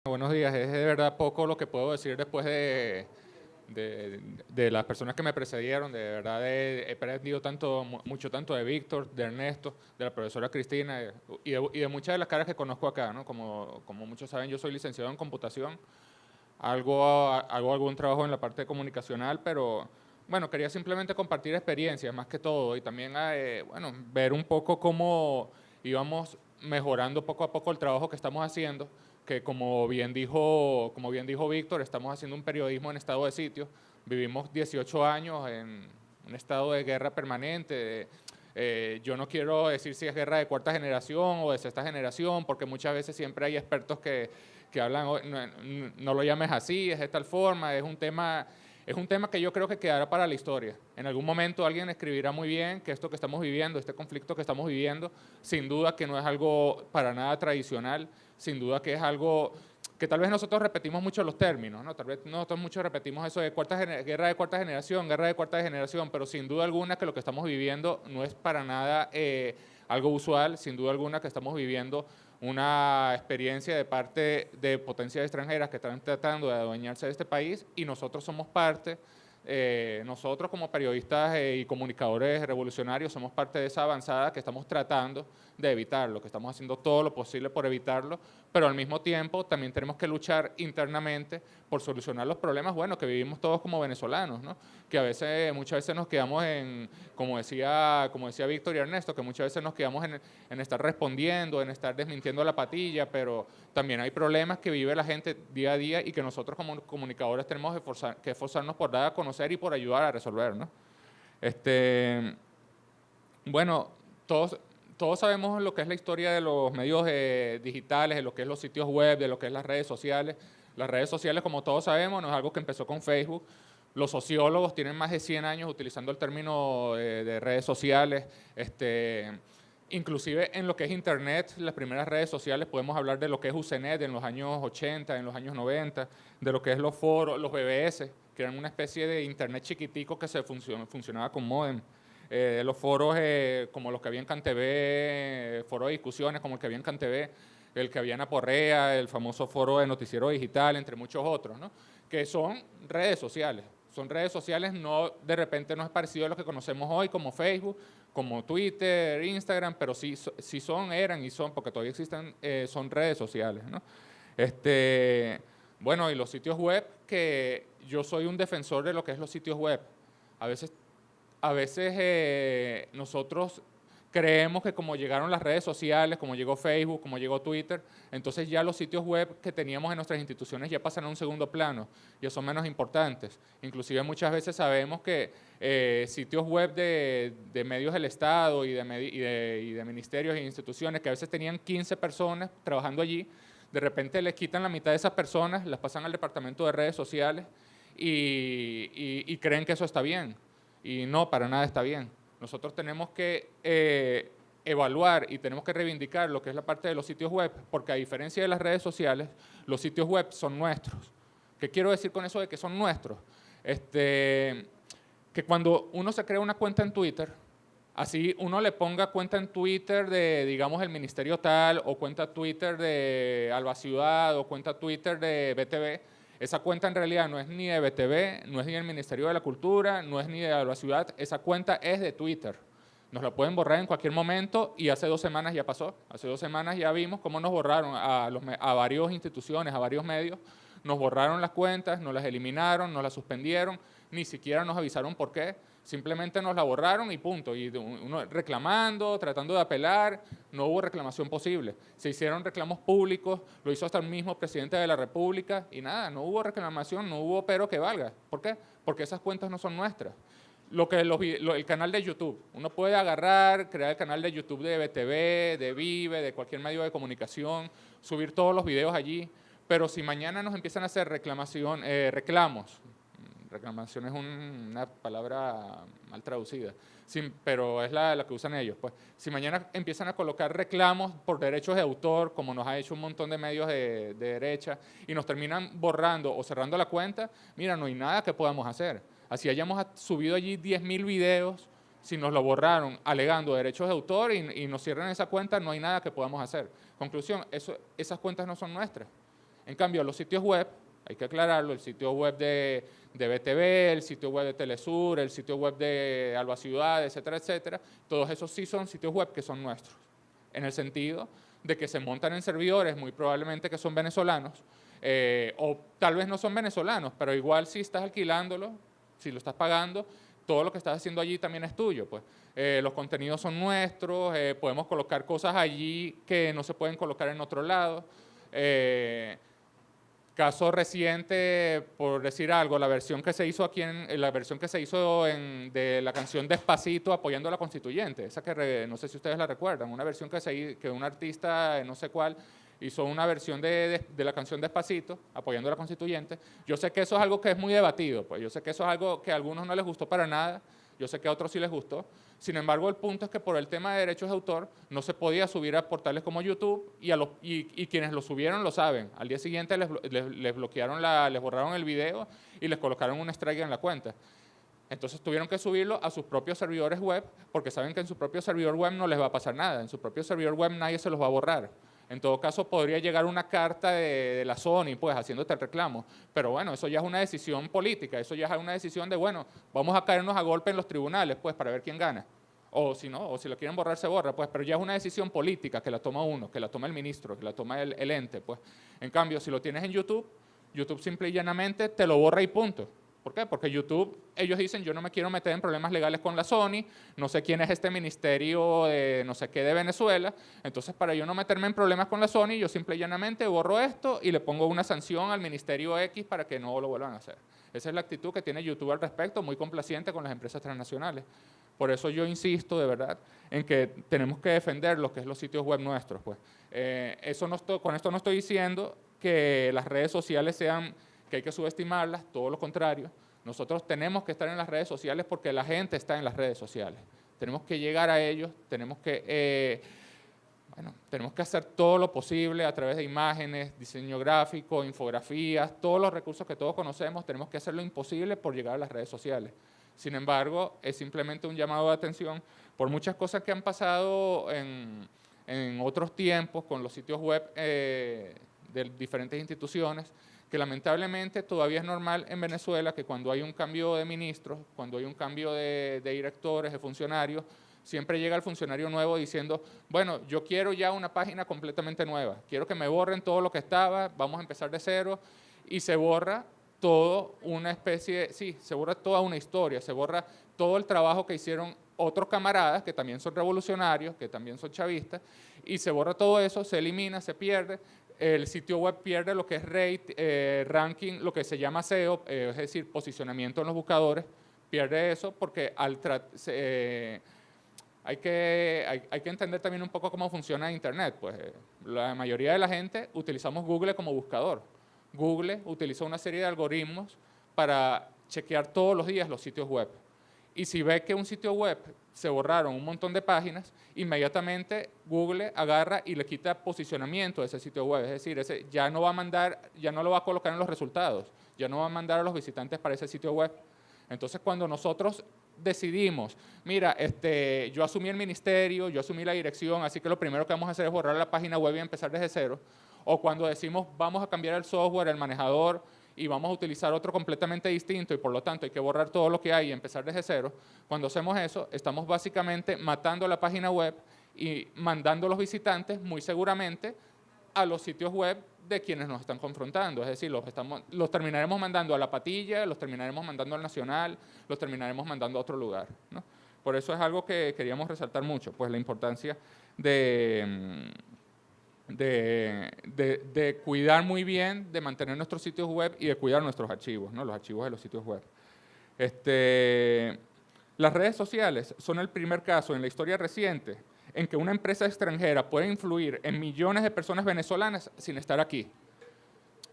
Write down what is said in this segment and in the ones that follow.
Buenos días. Es de verdad poco lo que puedo decir después de las personas que me precedieron. De verdad he aprendido mucho tanto de Víctor, de Ernesto, de la profesora Cristina y de muchas de las caras que conozco acá, ¿no? Como muchos saben, yo soy licenciado en computación, hago algún trabajo en la parte comunicacional, pero bueno, quería simplemente compartir experiencias más que todo y también bueno, ver un poco cómo íbamos mejorando poco a poco el trabajo que estamos haciendo, que como bien dijo Víctor, estamos haciendo un periodismo en estado de sitio. Vivimos 18 años en un estado de guerra permanente. Yo no quiero decir si es guerra de cuarta generación o de sexta generación, porque muchas veces siempre hay expertos que hablan, no lo llames así, es de tal forma, es un tema que yo creo que quedará para la historia. En algún momento alguien escribirá muy bien que esto que estamos viviendo, este conflicto que estamos viviendo, sin duda que no es algo para nada tradicional, sin duda que es algo que tal vez nosotros repetimos mucho los términos, ¿no? Tal vez nosotros mucho repetimos eso de guerra de cuarta generación, pero sin duda alguna que lo que estamos viviendo no es para nada algo usual, sin duda alguna que estamos viviendo una experiencia de parte de potencias extranjeras que están tratando de adueñarse de este país y nosotros somos parte, nosotros como periodistas y comunicadores revolucionarios somos parte de esa avanzada que estamos tratando de evitarlo, que estamos haciendo todo lo posible por evitarlo, pero al mismo tiempo también tenemos que luchar internamente por solucionar los problemas, bueno, que vivimos todos como venezolanos, ¿no? Que muchas veces nos quedamos como decía Víctor y Ernesto, que muchas veces nos quedamos en estar respondiendo, en estar desmintiendo la patilla, pero también hay problemas que vive la gente día a día y que nosotros como comunicadores tenemos que esforzarnos por dar a conocer y por ayudar a resolver, ¿no? Bueno, todos sabemos lo que es la historia de los medios digitales, de lo que es los sitios web, de lo que es las redes sociales. Las redes sociales, como todos sabemos, no es algo que empezó con Facebook. Los sociólogos tienen más de 100 años utilizando el término de redes sociales. Inclusive en lo que es Internet, las primeras redes sociales, podemos hablar de lo que es Usenet en los años 80, en los años 90, de lo que es los foros, los BBS, que eran una especie de Internet chiquitico que funcionaba con módem. Los foros como los que había en CanTV, foros de discusiones como el que había en CanTV, el que había en Aporrea, el famoso foro de noticiero digital, entre muchos otros, ¿no? Que son redes sociales. Son redes sociales, no, de repente no es parecido a lo que conocemos hoy como Facebook, como Twitter, Instagram, pero sí eran y son, porque todavía existen, son redes sociales, ¿no? Bueno, y los sitios web, que yo soy un defensor de lo que es los sitios web. A veces nosotros creemos que como llegaron las redes sociales, como llegó Facebook, como llegó Twitter, entonces ya los sitios web que teníamos en nuestras instituciones ya pasan a un segundo plano, ya son menos importantes. Inclusive muchas veces sabemos que sitios web de medios del Estado y de ministerios e instituciones que a veces tenían 15 personas trabajando allí, de repente les quitan la mitad de esas personas, las pasan al departamento de redes sociales y creen que eso está bien. Y no, para nada está bien. Nosotros tenemos que evaluar y tenemos que reivindicar lo que es la parte de los sitios web, porque a diferencia de las redes sociales, los sitios web son nuestros. ¿Qué quiero decir con eso de que son nuestros? Que cuando uno se crea una cuenta en Twitter, así uno le ponga cuenta en Twitter de, digamos, el ministerio tal, o cuenta Twitter de Alba Ciudad, o cuenta Twitter de BTV, esa cuenta en realidad no es ni de BTV, no es ni del Ministerio de la Cultura, no es ni de la ciudad, esa cuenta es de Twitter. Nos la pueden borrar en cualquier momento y hace 2 semanas ya pasó. Hace 2 semanas ya vimos cómo nos borraron a varias instituciones, a varios medios, nos borraron las cuentas, nos las eliminaron, nos las suspendieron, ni siquiera nos avisaron por qué. Simplemente nos la borraron y punto. Y uno reclamando, tratando de apelar, no hubo reclamación posible. Se hicieron reclamos públicos, lo hizo hasta el mismo presidente de la República y nada, no hubo reclamación, no hubo pero que valga. ¿Por qué? Porque esas cuentas no son nuestras. El canal de YouTube, uno puede agarrar, crear el canal de YouTube de BTV, de Vive, de cualquier medio de comunicación, subir todos los videos allí, pero si mañana nos empiezan a hacer reclamos, reclamación es una palabra mal traducida, pero es la que usan ellos. Pues, si mañana empiezan a colocar reclamos por derechos de autor, como nos ha hecho un montón de medios de derecha, y nos terminan borrando o cerrando la cuenta, mira, no hay nada que podamos hacer. Así hayamos subido allí 10.000 videos, si nos lo borraron alegando derechos de autor y nos cierran esa cuenta, no hay nada que podamos hacer. Conclusión, esas cuentas no son nuestras. En cambio, los sitios web, hay que aclararlo, el sitio web de BTV, el sitio web de Telesur, el sitio web de Alba Ciudad, etcétera, etcétera, todos esos sí son sitios web que son nuestros, en el sentido de que se montan en servidores muy probablemente que son venezolanos, o tal vez no son venezolanos, pero igual si estás alquilándolo, si lo estás pagando, todo lo que estás haciendo allí también es tuyo, pues. Los contenidos son nuestros, podemos colocar cosas allí que no se pueden colocar en otro lado. Caso reciente, por decir algo, la versión que se hizo aquí de la canción Despacito apoyando a la constituyente, esa que no sé si ustedes la recuerdan, una versión que un artista, no sé cuál, hizo una versión de la canción Despacito apoyando a la constituyente. Yo sé que eso es algo que es muy debatido, pues yo sé que eso es algo que a algunos no les gustó para nada, yo sé que a otros sí les gustó. Sin embargo, el punto es que por el tema de derechos de autor no se podía subir a portales como YouTube y quienes lo subieron lo saben. Al día siguiente les bloquearon, les borraron el video y les colocaron un strike en la cuenta. Entonces tuvieron que subirlo a sus propios servidores web porque saben que en su propio servidor web no les va a pasar nada. En su propio servidor web nadie se los va a borrar. En todo caso, podría llegar una carta de la Sony, pues, haciéndote el reclamo. Pero bueno, eso ya es una decisión política, eso ya es una decisión de, bueno, vamos a caernos a golpe en los tribunales, pues, para ver quién gana. O si no, o si lo quieren borrar, se borra, pues, pero ya es una decisión política que la toma uno, que la toma el ministro, que la toma el ente, pues. En cambio, si lo tienes en YouTube, YouTube simple y llanamente te lo borra y punto. ¿Por qué? Porque YouTube, ellos dicen, yo no me quiero meter en problemas legales con la Sony, no sé quién es este ministerio de no sé qué de Venezuela, entonces para yo no meterme en problemas con la Sony, yo simple y llanamente borro esto y le pongo una sanción al ministerio X para que no lo vuelvan a hacer. Esa es la actitud que tiene YouTube al respecto, muy complaciente con las empresas transnacionales. Por eso yo insisto de verdad en que tenemos que defender lo que es los sitios web nuestros. Pues. Con esto no estoy diciendo que las redes sociales sean que hay que subestimarlas, todo lo contrario. Nosotros tenemos que estar en las redes sociales porque la gente está en las redes sociales. Tenemos que llegar a ellos, tenemos que hacer todo lo posible a través de imágenes, diseño gráfico, infografías, todos los recursos que todos conocemos, tenemos que hacer lo imposible por llegar a las redes sociales. Sin embargo, es simplemente un llamado de atención por muchas cosas que han pasado en otros tiempos con los sitios web de diferentes instituciones, que lamentablemente todavía es normal en Venezuela que cuando hay un cambio de ministros, cuando hay un cambio de directores, de funcionarios, siempre llega el funcionario nuevo diciendo, bueno, yo quiero ya una página completamente nueva, quiero que me borren todo lo que estaba, vamos a empezar de cero, y se borra todo una especie, sí, se borra toda una historia, se borra todo el trabajo que hicieron otros camaradas que también son revolucionarios, que también son chavistas, y se borra todo eso, se elimina, se pierde. El sitio web pierde lo que es rate, ranking, lo que se llama SEO, es decir, posicionamiento en los buscadores, pierde eso porque hay que entender también un poco cómo funciona Internet. Pues, la mayoría de la gente utilizamos Google como buscador. Google utiliza una serie de algoritmos para chequear todos los días los sitios web. Y si ve que un sitio web se borraron un montón de páginas, inmediatamente Google agarra y le quita posicionamiento de ese sitio web. Es decir, ya no lo va a colocar en los resultados, ya no va a mandar a los visitantes para ese sitio web. Entonces, cuando nosotros decidimos, mira, yo asumí el ministerio, yo asumí la dirección, así que lo primero que vamos a hacer es borrar la página web y empezar desde cero, o cuando decimos vamos a cambiar el software, el manejador, y vamos a utilizar otro completamente distinto y por lo tanto hay que borrar todo lo que hay y empezar desde cero, cuando hacemos eso, estamos básicamente matando la página web y mandando a los visitantes muy seguramente a los sitios web de quienes nos están confrontando. Es decir, los terminaremos mandando a La Patilla, los terminaremos mandando al Nacional, los terminaremos mandando a otro lugar, ¿no? Por eso es algo que queríamos resaltar mucho, pues la importancia de cuidar muy bien, de mantener nuestros sitios web y de cuidar nuestros archivos, ¿no? Los archivos de los sitios web. Las redes sociales son el primer caso en la historia reciente en que una empresa extranjera puede influir en millones de personas venezolanas sin estar aquí.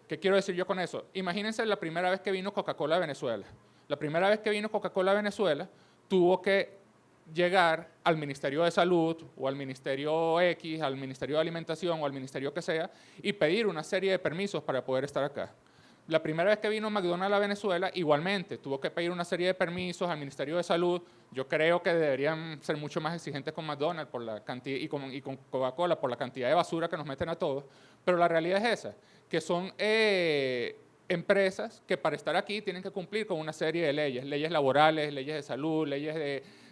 ¿Qué quiero decir yo con eso? Imagínense la primera vez que vino Coca-Cola a Venezuela. La primera vez que vino Coca-Cola a Venezuela tuvo que llegar al Ministerio de Salud o al Ministerio X, al Ministerio de Alimentación o al Ministerio que sea y pedir una serie de permisos para poder estar acá. La primera vez que vino McDonald's a Venezuela, igualmente, tuvo que pedir una serie de permisos al Ministerio de Salud. Yo creo que deberían ser mucho más exigentes con McDonald's por la cantidad, y con Coca-Cola por la cantidad de basura que nos meten a todos. Pero la realidad es esa, que son empresas que para estar aquí tienen que cumplir con una serie de leyes, leyes laborales, leyes de salud, leyes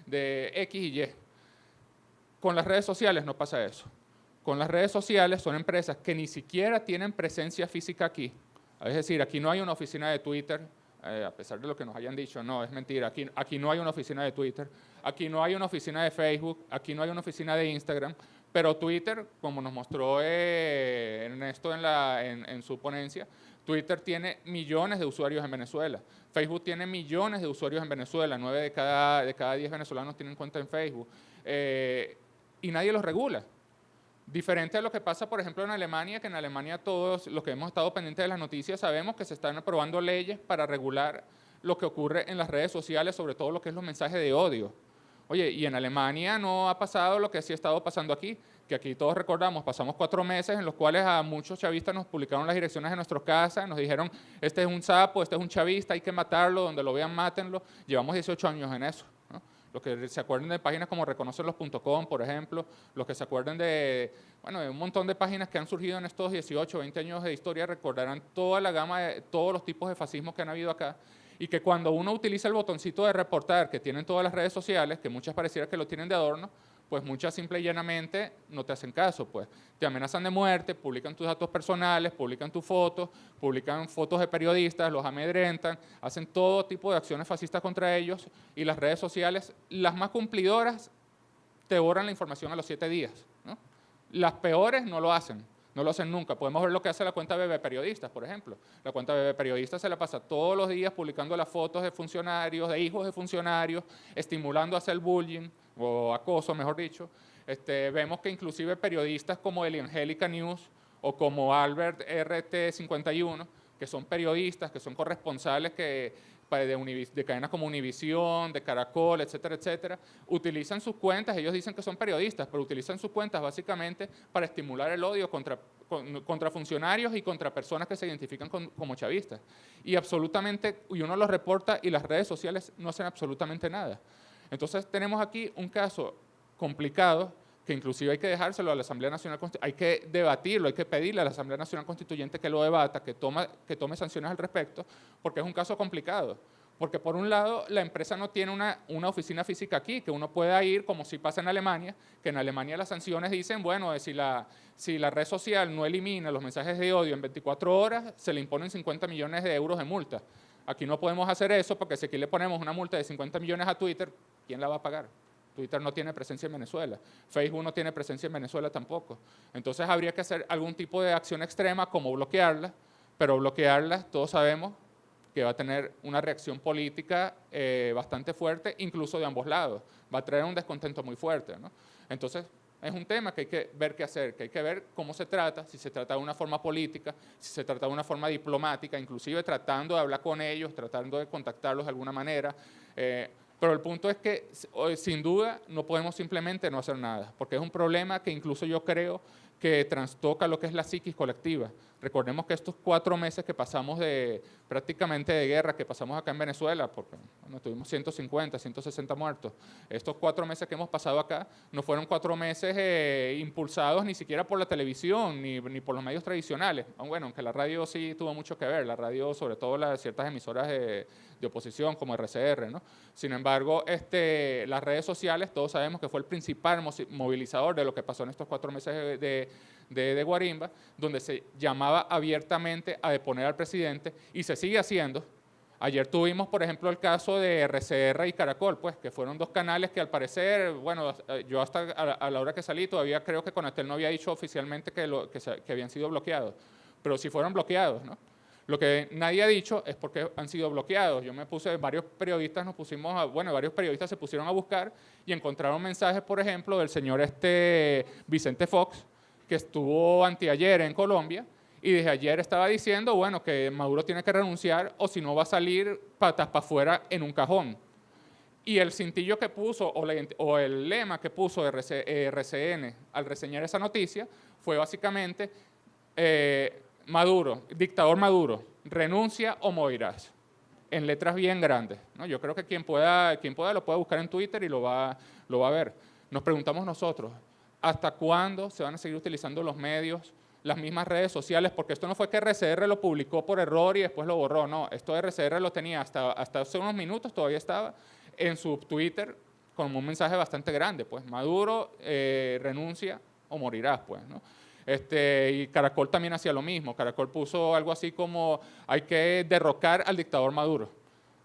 de X y Y. Con las redes sociales no pasa eso. Con las redes sociales son empresas que ni siquiera tienen presencia física aquí. Es decir, aquí no hay una oficina de Twitter, a pesar de lo que nos hayan dicho, no, es mentira. Aquí no hay una oficina de Twitter, aquí no hay una oficina de Facebook, aquí no hay una oficina de Instagram, pero Twitter, como nos mostró Ernesto en su ponencia, Twitter tiene millones de usuarios en Venezuela. Facebook tiene millones de usuarios en Venezuela, 9 de cada 10 venezolanos tienen cuenta en Facebook. Y nadie los regula. Diferente a lo que pasa, por ejemplo, en Alemania, que en Alemania todos los que hemos estado pendientes de las noticias sabemos que se están aprobando leyes para regular lo que ocurre en las redes sociales, sobre todo lo que es los mensajes de odio. Oye, y en Alemania no ha pasado lo que sí ha estado pasando aquí, que aquí todos recordamos, pasamos 4 meses en los cuales a muchos chavistas nos publicaron las direcciones de nuestras casas, nos dijeron, este es un sapo, este es un chavista, hay que matarlo, donde lo vean, mátenlo. Llevamos 18 años en eso, ¿no? Los que se acuerden de páginas como reconocerlos.com, por ejemplo, los que se acuerden de un montón de páginas que han surgido en estos 18, 20 años de historia, recordarán toda la gama de todos los tipos de fascismo que han habido acá, y que cuando uno utiliza el botoncito de reportar que tienen todas las redes sociales, que muchas pareciera que lo tienen de adorno, pues muchas simple y llanamente no te hacen caso, pues te amenazan de muerte, publican tus datos personales, publican tus fotos, publican fotos de periodistas, los amedrentan, hacen todo tipo de acciones fascistas contra ellos, y las redes sociales, las más cumplidoras, te borran la información a los 7 días, ¿no? Las peores no lo hacen. No lo hacen nunca. Podemos ver lo que hace la cuenta Bebé Periodistas, por ejemplo. La cuenta Bebé Periodistas se la pasa todos los días publicando las fotos de funcionarios, de hijos de funcionarios, estimulando a hacer bullying, o acoso, mejor dicho. Vemos que inclusive periodistas como Eliangélica News o como Albert RT51, que son periodistas, que son corresponsales de cadenas como Univisión, de Caracol, etcétera, etcétera, utilizan sus cuentas, ellos dicen que son periodistas, pero utilizan sus cuentas básicamente para estimular el odio contra funcionarios y contra personas que se identifican como chavistas. Y uno los reporta y las redes sociales no hacen absolutamente nada. Entonces tenemos aquí un caso complicado que inclusive hay que dejárselo a la Asamblea Nacional Constituyente, hay que debatirlo, hay que pedirle a la Asamblea Nacional Constituyente que lo debata, que tome sanciones al respecto, porque es un caso complicado. Porque por un lado, la empresa no tiene una oficina física aquí, que uno pueda ir, como si pasa en Alemania, que en Alemania las sanciones dicen, bueno, si la red social no elimina los mensajes de odio en 24 horas, se le imponen 50 millones de euros de multa. Aquí no podemos hacer eso, porque si aquí le ponemos una multa de 50 millones a Twitter, ¿quién la va a pagar? Twitter no tiene presencia en Venezuela, Facebook no tiene presencia en Venezuela tampoco. Entonces habría que hacer algún tipo de acción extrema como bloquearla, pero bloquearla todos sabemos que va a tener una reacción política bastante fuerte, incluso de ambos lados. Va a traer un descontento muy fuerte, ¿no? Entonces es un tema que hay que ver qué hacer, que hay que ver cómo se trata, si se trata de una forma política, si se trata de una forma diplomática, inclusive tratando de hablar con ellos, tratando de contactarlos de alguna manera. Pero el punto es que, sin duda, no podemos simplemente no hacer nada, porque es un problema que incluso yo creo que trastoca lo que es la psiquis colectiva. Recordemos que estos 4 meses que pasamos prácticamente de guerra, que pasamos acá en Venezuela, porque tuvimos 150, 160 muertos, estos 4 meses que hemos pasado acá no fueron 4 meses impulsados ni siquiera por la televisión, ni por los medios tradicionales. Aunque la radio sí tuvo mucho que ver, la radio, sobre todo las ciertas emisoras de oposición como RCR, ¿no? Sin embargo, las redes sociales, todos sabemos que fue el principal movilizador de lo que pasó en estos 4 meses de Guarimba, donde se llamaba abiertamente a deponer al presidente y se sigue haciendo. Ayer tuvimos, por ejemplo, el caso de RCR y Caracol, pues, que fueron 2 canales que al parecer, yo hasta a la hora que salí todavía creo que Conatel no había dicho oficialmente que habían sido bloqueados, pero sí fueron bloqueados, ¿no? Lo que nadie ha dicho es por qué han sido bloqueados. Varios periodistas se pusieron a buscar y encontraron mensajes, por ejemplo, del señor Vicente Fox, que estuvo anteayer en Colombia, y desde ayer estaba diciendo, que Maduro tiene que renunciar o si no va a salir patas para afuera en un cajón. Y el cintillo que puso o el lema que puso RCN al reseñar esa noticia fue básicamente Maduro, dictador Maduro. renuncia o morirás, en letras bien grandes, ¿no? Yo creo que quien pueda lo puede buscar en Twitter y lo va a ver. Nos preguntamos nosotros, ¿hasta cuándo se van a seguir utilizando los medios, las mismas redes sociales? Porque esto no fue que RCR lo publicó por error y después lo borró, no. Esto RCR lo tenía hasta hace unos minutos, todavía estaba en su Twitter con un mensaje bastante grande, pues, Maduro renuncia o morirás, pues, ¿no? Y Caracol también hacía lo mismo. Caracol puso algo así como hay que derrocar al dictador Maduro.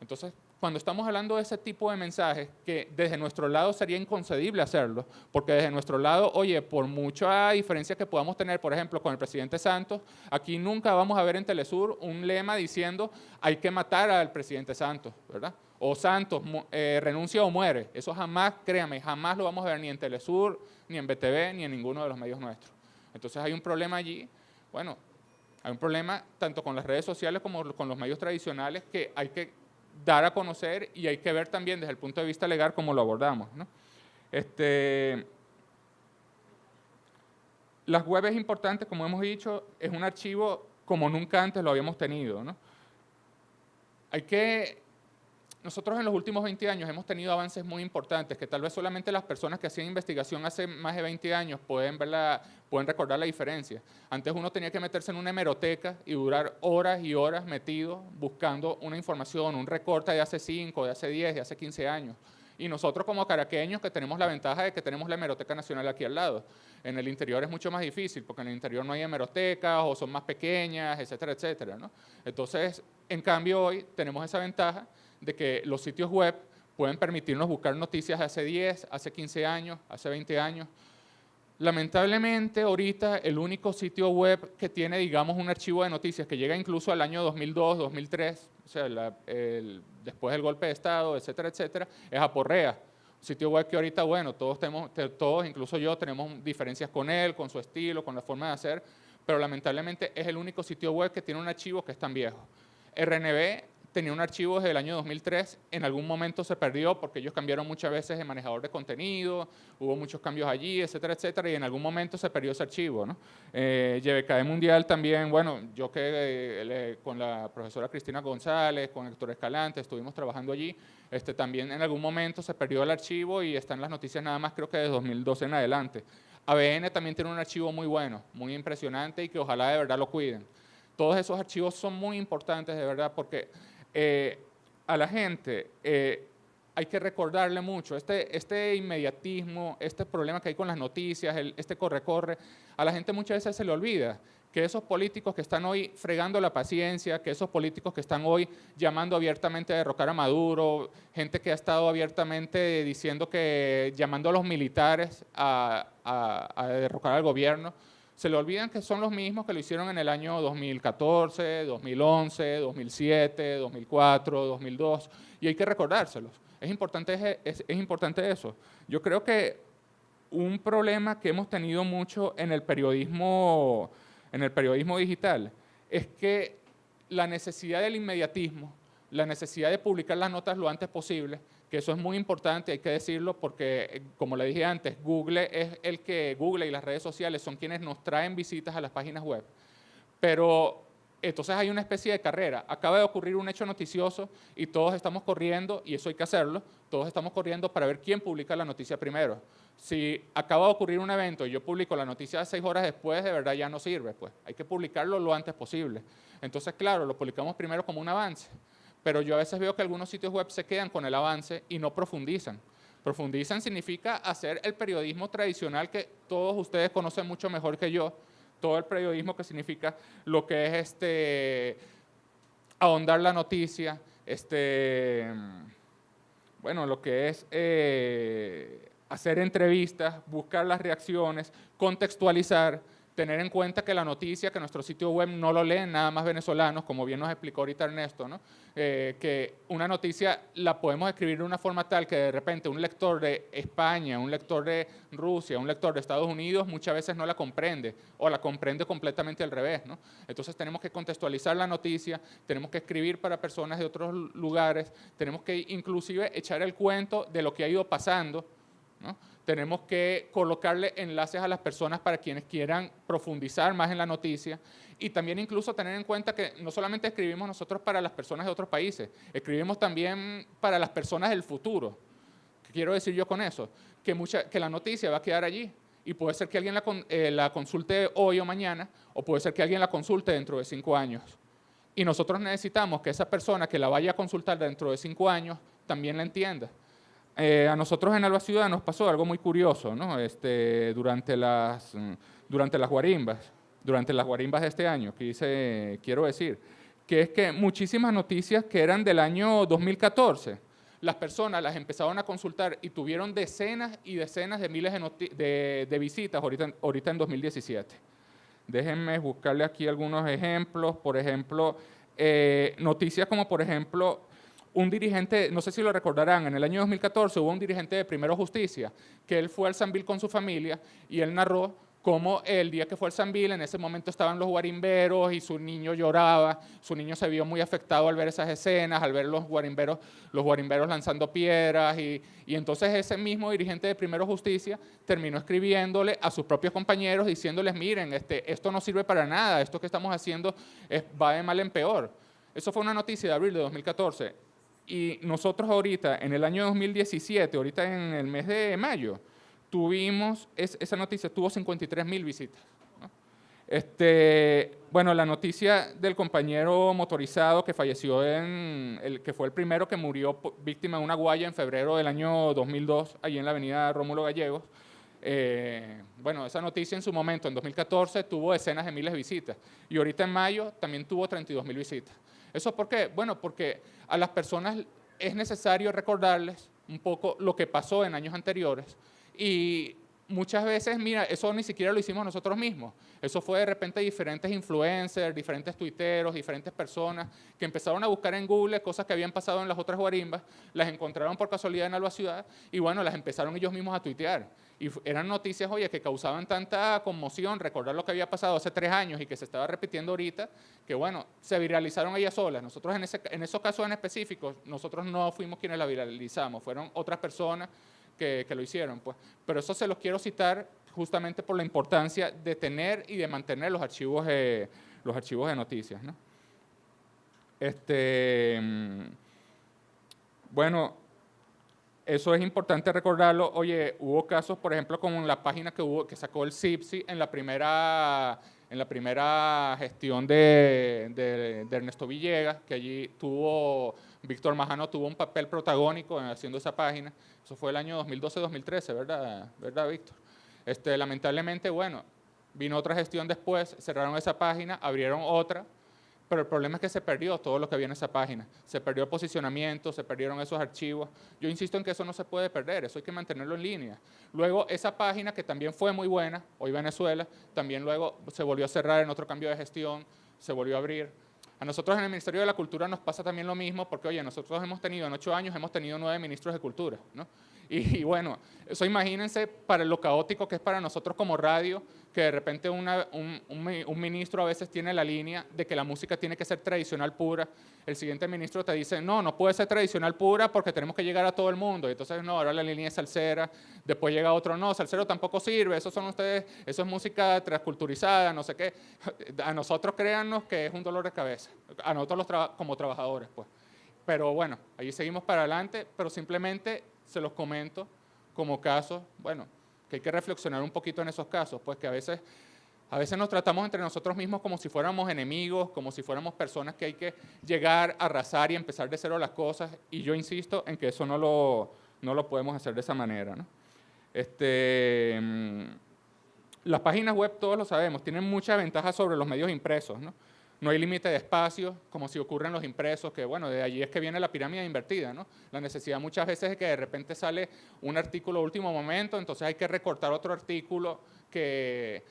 Entonces, cuando estamos hablando de ese tipo de mensajes, que desde nuestro lado sería inconcebible hacerlo, porque desde nuestro lado, oye, por mucha diferencia que podamos tener, por ejemplo, con el presidente Santos, aquí nunca vamos a ver en Telesur un lema diciendo hay que matar al presidente Santos, ¿verdad? O Santos renuncia o muere. Eso jamás, créame, jamás lo vamos a ver ni en Telesur, ni en BTV, ni en ninguno de los medios nuestros. Entonces hay un problema allí, bueno, hay un problema tanto con las redes sociales como con los medios tradicionales que hay que dar a conocer y hay que ver también desde el punto de vista legal cómo lo abordamos, ¿no? Las web es importante, como hemos dicho, es un archivo como nunca antes lo habíamos tenido, ¿no? Nosotros en los últimos 20 años hemos tenido avances muy importantes que tal vez solamente las personas que hacían investigación hace más de 20 años pueden recordar la diferencia. Antes uno tenía que meterse en una hemeroteca y durar horas y horas metido buscando una información, un recorte de hace 5, de hace 10, de hace 15 años. Y nosotros como caraqueños que tenemos la ventaja de que tenemos la Hemeroteca Nacional aquí al lado. En el interior es mucho más difícil porque en el interior no hay hemerotecas o son más pequeñas, etcétera, etcétera, ¿no? Entonces, en cambio hoy tenemos esa ventaja de que los sitios web pueden permitirnos buscar noticias de hace 10, hace 15 años, hace 20 años. Lamentablemente, ahorita el único sitio web que tiene, digamos, un archivo de noticias que llega incluso al año 2002, 2003, o sea, después del golpe de Estado, etcétera, etcétera, es Aporrea. Un sitio web que ahorita, bueno, todos, incluso yo, tenemos diferencias con él, con su estilo, con la forma de hacer, pero lamentablemente es el único sitio web que tiene un archivo que es tan viejo. RNB tenía un archivo desde el año 2003, en algún momento se perdió porque ellos cambiaron muchas veces de manejador de contenido, hubo muchos cambios allí, etcétera, etcétera, y en algún momento se perdió ese archivo, ¿no? YBKE Mundial también, bueno, yo que con la profesora Cristina González, con Héctor Escalante, estuvimos trabajando allí, también en algún momento se perdió el archivo y están las noticias nada más creo que de 2012 en adelante. ABN también tiene un archivo muy bueno, muy impresionante y que ojalá de verdad lo cuiden. Todos esos archivos son muy importantes de verdad porque a la gente hay que recordarle mucho, este inmediatismo, este problema que hay con las noticias, este corre-corre, a la gente muchas veces se le olvida que esos políticos que están hoy fregando la paciencia, que esos políticos que están hoy llamando abiertamente a derrocar a Maduro, gente que ha estado abiertamente diciendo llamando a los militares a derrocar al gobierno, se le olvidan que son los mismos que lo hicieron en el año 2014, 2011, 2007, 2004, 2002, y hay que recordárselos. Es importante eso. Yo creo que un problema que hemos tenido mucho en el periodismo digital es que la necesidad del inmediatismo, la necesidad de publicar las notas lo antes posible, que eso es muy importante, hay que decirlo, porque, como le dije antes, Google y las redes sociales son quienes nos traen visitas a las páginas web. Pero entonces hay una especie de carrera. Acaba de ocurrir un hecho noticioso y todos estamos corriendo, y eso hay que hacerlo, todos estamos corriendo para ver quién publica la noticia primero. Si acaba de ocurrir un evento y yo publico la noticia 6 horas después, de verdad ya no sirve, pues. Hay que publicarlo lo antes posible. Entonces, claro, lo publicamos primero como un avance. Pero yo a veces veo que algunos sitios web se quedan con el avance y no profundizan. Profundizan significa hacer el periodismo tradicional que todos ustedes conocen mucho mejor que yo, todo el periodismo que significa lo que es ahondar la noticia, bueno, lo que es hacer entrevistas, buscar las reacciones, contextualizar, tener en cuenta que la noticia, que nuestro sitio web no lo leen nada más venezolanos, como bien nos explicó ahorita Ernesto, ¿no? Que una noticia la podemos escribir de una forma tal que de repente un lector de España, un lector de Rusia, un lector de Estados Unidos muchas veces no la comprende o la comprende completamente al revés, ¿no? Entonces tenemos que contextualizar la noticia, tenemos que escribir para personas de otros lugares, tenemos que inclusive echar el cuento de lo que ha ido pasando ¿no? Tenemos que colocarle enlaces a las personas para quienes quieran profundizar más en la noticia y también incluso tener en cuenta que no solamente escribimos nosotros para las personas de otros países, escribimos también para las personas del futuro. ¿Qué quiero decir yo con eso? Que la noticia va a quedar allí y puede ser que alguien la consulte hoy o mañana o puede ser que alguien la consulte dentro de 5 años. Y nosotros necesitamos que esa persona que la vaya a consultar dentro de 5 años también la entienda. A nosotros en Alba Ciudad nos pasó algo muy curioso, ¿no? Durante las guarimbas de este año, quiero decir, que es que muchísimas noticias que eran del año 2014, las personas las empezaron a consultar y tuvieron decenas y decenas de miles de visitas ahorita en 2017. Déjenme buscarle aquí algunos ejemplos. Por ejemplo, noticias como, por ejemplo, un dirigente, no sé si lo recordarán, en el año 2014 hubo un dirigente de Primero Justicia, que él fue al Sambil con su familia y él narró cómo el día que fue al Sambil, en ese momento estaban los guarimberos y su niño lloraba, su niño se vio muy afectado al ver esas escenas, al ver los guarimberos lanzando piedras y entonces ese mismo dirigente de Primero Justicia terminó escribiéndole a sus propios compañeros diciéndoles, miren, esto no sirve para nada, esto que estamos haciendo va de mal en peor. Eso fue una noticia de abril de 2014. Y nosotros ahorita, en el año 2017, ahorita en el mes de mayo, esa noticia tuvo 53.000 visitas, ¿no? Bueno, la noticia del compañero motorizado que falleció, que fue el primero que murió víctima de una guaya en febrero del año 2002, allí en la avenida Rómulo Gallegos. Bueno, esa noticia en su momento, en 2014, tuvo decenas de miles de visitas. Y ahorita en mayo también tuvo 32.000 visitas. ¿Eso por qué? Bueno, porque a las personas es necesario recordarles un poco lo que pasó en años anteriores y muchas veces, mira, eso ni siquiera lo hicimos nosotros mismos. Eso fue de repente diferentes influencers, diferentes tuiteros, diferentes personas que empezaron a buscar en Google cosas que habían pasado en las otras guarimbas, las encontraron por casualidad en Alba Ciudad y bueno, las empezaron ellos mismos a tuitear. Y eran noticias, oye, que causaban tanta conmoción, recordar lo que había pasado hace 3 años y que se estaba repitiendo ahorita, que bueno, se viralizaron ellas solas. Nosotros en esos casos en específicos, nosotros no fuimos quienes la viralizamos, fueron otras personas que lo hicieron, pues. Pero eso se los quiero citar justamente por la importancia de tener y de mantener los archivos de noticias, ¿no? Bueno, eso es importante recordarlo. Oye, hubo casos, por ejemplo, con la página que sacó el CIPSI en la primera gestión de Ernesto Villegas, que allí Víctor Majano tuvo un papel protagónico haciendo esa página. Eso fue el año 2012-2013, ¿verdad, Víctor? Lamentablemente, bueno, vino otra gestión después, cerraron esa página, abrieron otra, pero el problema es que se perdió todo lo que había en esa página. Se perdió el posicionamiento, se perdieron esos archivos. Yo insisto en que eso no se puede perder, eso hay que mantenerlo en línea. Luego, esa página, que también fue muy buena, Hoy Venezuela, también luego se volvió a cerrar en otro cambio de gestión, se volvió a abrir. A nosotros en el Ministerio de la Cultura nos pasa también lo mismo, porque, oye, nosotros en 8 años hemos tenido 9 ministros de Cultura, ¿no? Y bueno, eso imagínense para lo caótico que es para nosotros como radio, que de repente un ministro a veces tiene la línea de que la música tiene que ser tradicional pura. El siguiente ministro te dice, no puede ser tradicional pura porque tenemos que llegar a todo el mundo. Y entonces, no, ahora la línea es salsera. Después llega otro, no, salsero tampoco sirve, eso es música transculturizada, no sé qué. A nosotros créannos que es un dolor de cabeza, a nosotros como trabajadores, pues. Pero bueno, ahí seguimos para adelante, pero simplemente se los comento como casos, bueno, que hay que reflexionar un poquito en esos casos, pues que a veces nos tratamos entre nosotros mismos como si fuéramos enemigos, como si fuéramos personas que hay que llegar, arrasar y empezar de cero las cosas, y yo insisto en que eso no lo podemos hacer de esa manera, ¿no? Las páginas web, todos lo sabemos, tienen muchas ventajas sobre los medios impresos, ¿no? No hay límite de espacio, como si ocurre en los impresos, que bueno, de allí es que viene la pirámide invertida, ¿no? La necesidad muchas veces es que de repente sale un artículo a último momento, entonces hay que recortar otro artículo que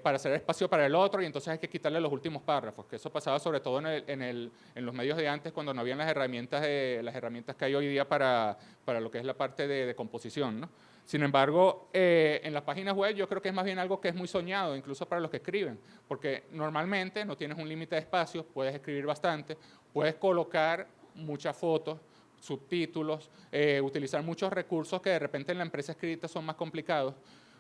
para hacer espacio para el otro, y entonces hay que quitarle los últimos párrafos, que eso pasaba sobre todo en los medios de antes, cuando no habían las herramientas que hay hoy día para lo que es la parte de composición, ¿no? Sin embargo, en las páginas web yo creo que es más bien algo que es muy soñado, incluso para los que escriben, porque normalmente no tienes un límite de espacio, puedes escribir bastante, puedes colocar muchas fotos, subtítulos, utilizar muchos recursos que de repente en la empresa escrita son más complicados.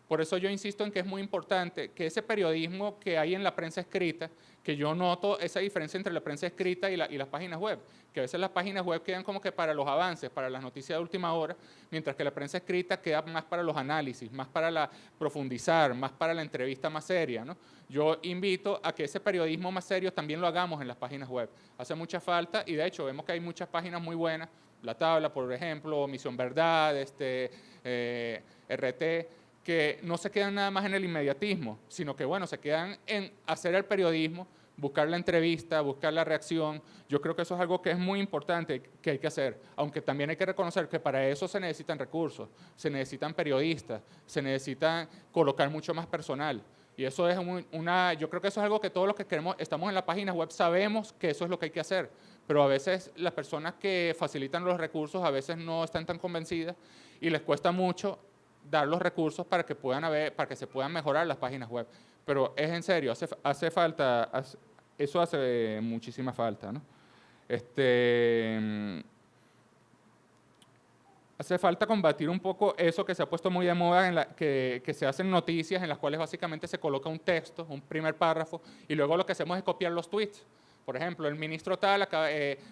Por eso yo insisto en que es muy importante que ese periodismo que hay en la prensa escrita, que yo noto esa diferencia entre la prensa escrita y las páginas web, que a veces las páginas web quedan como que para los avances, para las noticias de última hora, mientras que la prensa escrita queda más para los análisis, más para la profundizar, más para la entrevista más seria, ¿no? Yo invito a que ese periodismo más serio también lo hagamos en las páginas web. Hace mucha falta y de hecho vemos que hay muchas páginas muy buenas, La Tabla, por ejemplo, Misión Verdad, RT, que no se quedan nada más en el inmediatismo, sino que, bueno, se quedan en hacer el periodismo, buscar la entrevista, buscar la reacción. Yo creo que eso es algo que es muy importante que hay que hacer, aunque también hay que reconocer que para eso se necesitan recursos, se necesitan periodistas, se necesitan colocar mucho más personal. Y eso es yo creo que eso es algo que todos los que queremos, estamos en la página web, sabemos que eso es lo que hay que hacer, pero a veces las personas que facilitan los recursos a veces no están tan convencidas y les cuesta mucho dar los recursos para que para que se puedan mejorar las páginas web. Pero es en serio, hace falta, eso hace muchísima falta, ¿no? Hace falta combatir un poco eso que se ha puesto muy de moda, que se hacen noticias en las cuales básicamente se coloca un texto, un primer párrafo, y luego lo que hacemos es copiar los tweets. Por ejemplo, el ministro tal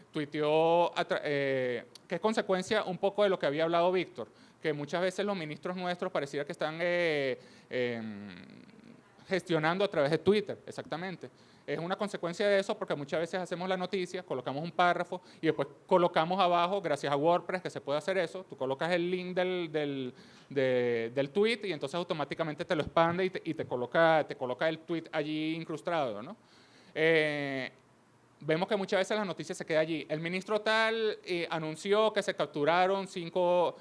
tuiteó, que es consecuencia un poco de lo que había hablado Víctor, que muchas veces los ministros nuestros pareciera que están gestionando a través de Twitter, exactamente. Es una consecuencia de eso porque muchas veces hacemos la noticia, colocamos un párrafo y después colocamos abajo, gracias a WordPress, que se puede hacer eso, tú colocas el link del tweet y entonces automáticamente te lo expande y te coloca el tweet allí incrustado, ¿no? Vemos que muchas veces la noticia se queda allí. El ministro tal anunció que se capturaron cinco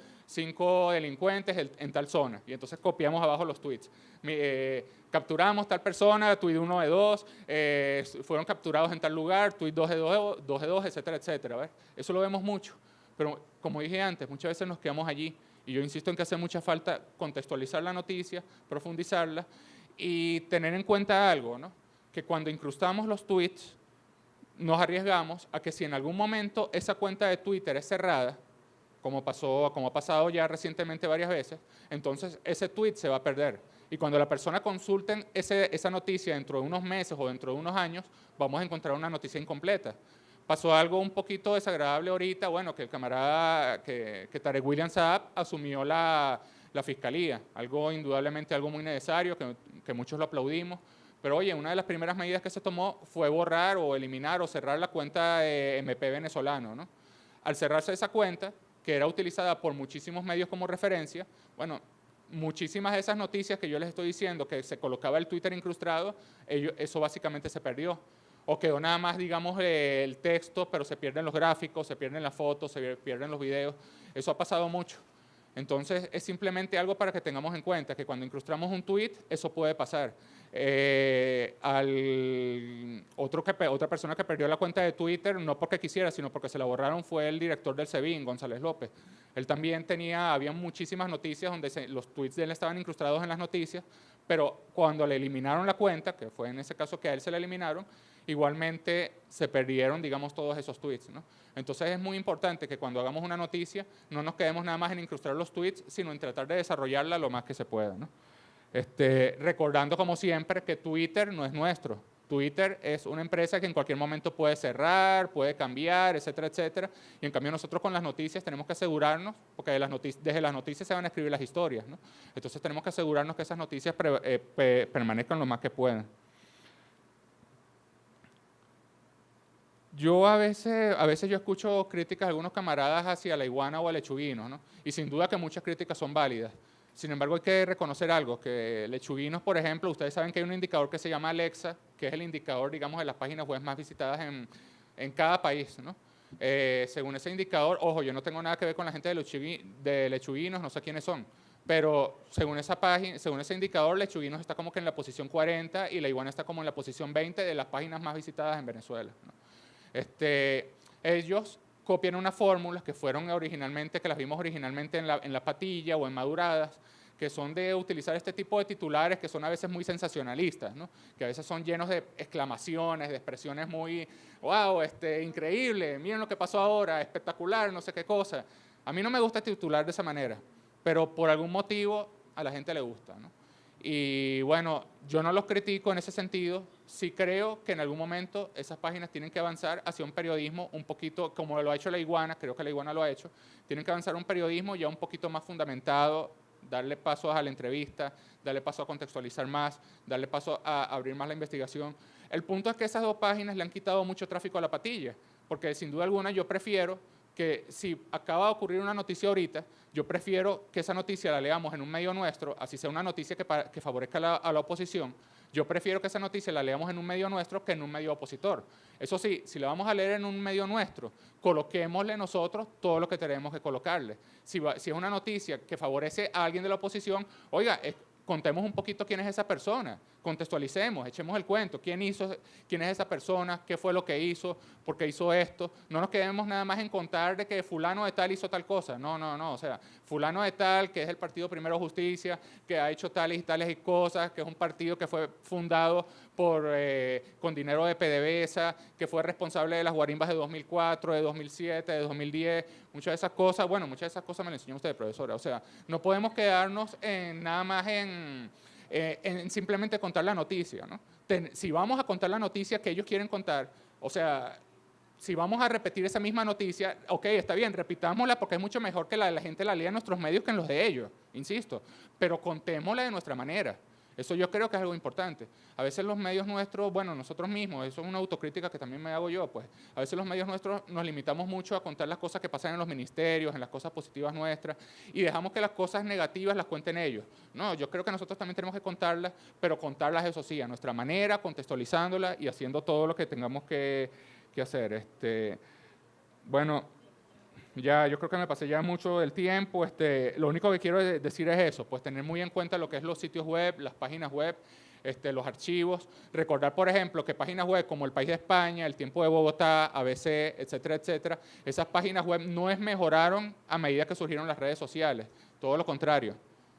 delincuentes en tal zona. Y entonces copiamos abajo los tweets. Capturamos tal persona, tweet 1 de 2, fueron capturados en tal lugar, tweet 2 de 2, etcétera, etcétera. ¿Ves? Eso lo vemos mucho. Pero como dije antes, muchas veces nos quedamos allí. Y yo insisto en que hace mucha falta contextualizar la noticia, profundizarla y tener en cuenta algo, ¿no? Que cuando incrustamos los tweets, nos arriesgamos a que si en algún momento esa cuenta de Twitter es cerrada, como ha pasado ya recientemente varias veces, entonces ese tweet se va a perder. Y cuando la persona consulte esa noticia dentro de unos meses o dentro de unos años, vamos a encontrar una noticia incompleta. Pasó algo un poquito desagradable ahorita, bueno, que el camarada, que Tarek William Saab asumió la fiscalía, indudablemente algo muy necesario, que muchos lo aplaudimos. Pero oye, una de las primeras medidas que se tomó fue borrar o eliminar o cerrar la cuenta de MP venezolano, ¿no? Al cerrarse esa cuenta, que era utilizada por muchísimos medios como referencia, bueno, muchísimas de esas noticias que yo les estoy diciendo, que se colocaba el Twitter incrustado, eso básicamente se perdió. O quedó nada más, digamos, el texto, pero se pierden los gráficos, se pierden las fotos, se pierden los videos. Eso ha pasado mucho. Entonces, es simplemente algo para que tengamos en cuenta, que cuando incrustamos un tweet, eso puede pasar. Otra persona que perdió la cuenta de Twitter, no porque quisiera, sino porque se la borraron, fue el director del SEBIN, González López. Él también había muchísimas noticias donde los tweets de él estaban incrustados en las noticias, pero cuando le eliminaron la cuenta, que fue en ese caso que a él se la eliminaron, igualmente se perdieron, digamos, todos esos tweets, ¿no? Entonces es muy importante que cuando hagamos una noticia no nos quedemos nada más en incrustar los tweets, sino en tratar de desarrollarla lo más que se pueda, ¿no? Recordando como siempre que Twitter no es nuestro. Twitter es una empresa que en cualquier momento puede cerrar, puede cambiar, etcétera, etcétera. Y en cambio nosotros con las noticias tenemos que asegurarnos, porque desde las noticias se van a escribir las historias, ¿no? Entonces tenemos que asegurarnos que esas noticias permanezcan lo más que puedan. Yo a veces yo escucho críticas de algunos camaradas hacia la iguana o a lechuguinos, ¿no? Y sin duda que muchas críticas son válidas. Sin embargo, hay que reconocer algo, que lechuguinos, por ejemplo, ustedes saben que hay un indicador que se llama Alexa, que es el indicador, digamos, de las páginas web más visitadas en cada país, ¿no? Según ese indicador, ojo, yo no tengo nada que ver con la gente de lechuguinos, no sé quiénes son, pero según ese indicador, lechuguinos está como que en la posición 40 y la iguana está como en la posición 20 de las páginas más visitadas en Venezuela, ¿no? Ellos copian unas fórmulas que las vimos originalmente en la patilla o en maduradas, que son de utilizar este tipo de titulares que son a veces muy sensacionalistas, ¿no? Que a veces son llenos de exclamaciones, de expresiones muy, wow, increíble, miren lo que pasó ahora, espectacular, no sé qué cosa. A mí no me gusta titular de esa manera, pero por algún motivo a la gente le gusta, ¿no? Y bueno, yo no los critico en ese sentido, sí creo que en algún momento esas páginas tienen que avanzar hacia un periodismo un poquito, como lo ha hecho La Iguana, creo que La Iguana lo ha hecho, tienen que avanzar a un periodismo ya un poquito más fundamentado, darle paso a la entrevista, darle paso a contextualizar más, darle paso a abrir más la investigación. El punto es que esas dos páginas le han quitado mucho tráfico a la patilla, porque sin duda alguna yo prefiero que si acaba de ocurrir una noticia ahorita, yo prefiero que esa noticia la leamos en un medio nuestro, así sea una noticia que favorezca a la oposición, yo prefiero que esa noticia la leamos en un medio nuestro que en un medio opositor. Eso sí, si la vamos a leer en un medio nuestro, coloquémosle nosotros todo lo que tenemos que colocarle. Si es una noticia que favorece a alguien de la oposición, oiga, contemos un poquito quién es esa persona, contextualicemos, echemos el cuento, quién es esa persona, qué fue lo que hizo, por qué hizo esto. No nos quedemos nada más en contar de que fulano de tal hizo tal cosa. No, no, no. O sea, fulano de tal, que es el Partido Primero Justicia, que ha hecho tales y tales cosas, que es un partido que fue fundado con dinero de PDVSA, que fue responsable de las guarimbas de 2004, de 2007, de 2010, muchas de esas cosas, bueno, muchas de esas cosas me las enseñó usted, profesora. O sea, no podemos quedarnos nada más en simplemente contar la noticia, ¿no? Si vamos a contar la noticia que ellos quieren contar, o sea, si vamos a repetir esa misma noticia, ok, está bien, repitámosla porque es mucho mejor que la gente la lea en nuestros medios que en los de ellos, insisto, pero contémosla de nuestra manera. Eso yo creo que es algo importante. A veces los medios nuestros, bueno, nosotros mismos, eso es una autocrítica que también me hago yo, pues, a veces los medios nuestros nos limitamos mucho a contar las cosas que pasan en los ministerios, en las cosas positivas nuestras, y dejamos que las cosas negativas las cuenten ellos. No, yo creo que nosotros también tenemos que contarlas, pero contarlas, eso sí, a nuestra manera, contextualizándolas y haciendo todo lo que tengamos que hacer. Bueno, ya, yo creo que me pasé ya mucho del tiempo. Lo único que quiero decir es eso, pues tener muy en cuenta lo que es los sitios web, las páginas web, los archivos. Recordar, por ejemplo, que páginas web como El País de España, El Tiempo de Bogotá, ABC, etcétera, etcétera, esas páginas web no mejoraron a medida que surgieron las redes sociales, todo lo contrario.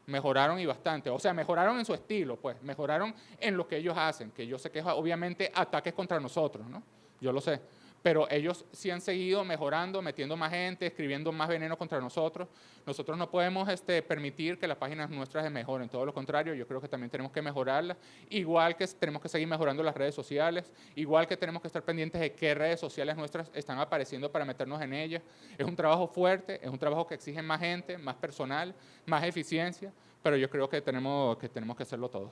Mejoraron y bastante, o sea, mejoraron en su estilo, pues, mejoraron en lo que ellos hacen, que yo sé que es obviamente ataques contra nosotros, ¿no? Yo lo sé. Pero ellos sí han seguido mejorando, metiendo más gente, escribiendo más veneno contra nosotros. Nosotros no podemos permitir que las páginas nuestras mejoren, todo lo contrario, yo creo que también tenemos que mejorarlas, igual que tenemos que seguir mejorando las redes sociales, igual que tenemos que estar pendientes de qué redes sociales nuestras están apareciendo para meternos en ellas. Es un trabajo fuerte, es un trabajo que exige más gente, más personal, más eficiencia, pero yo creo que tenemos que hacerlo todo.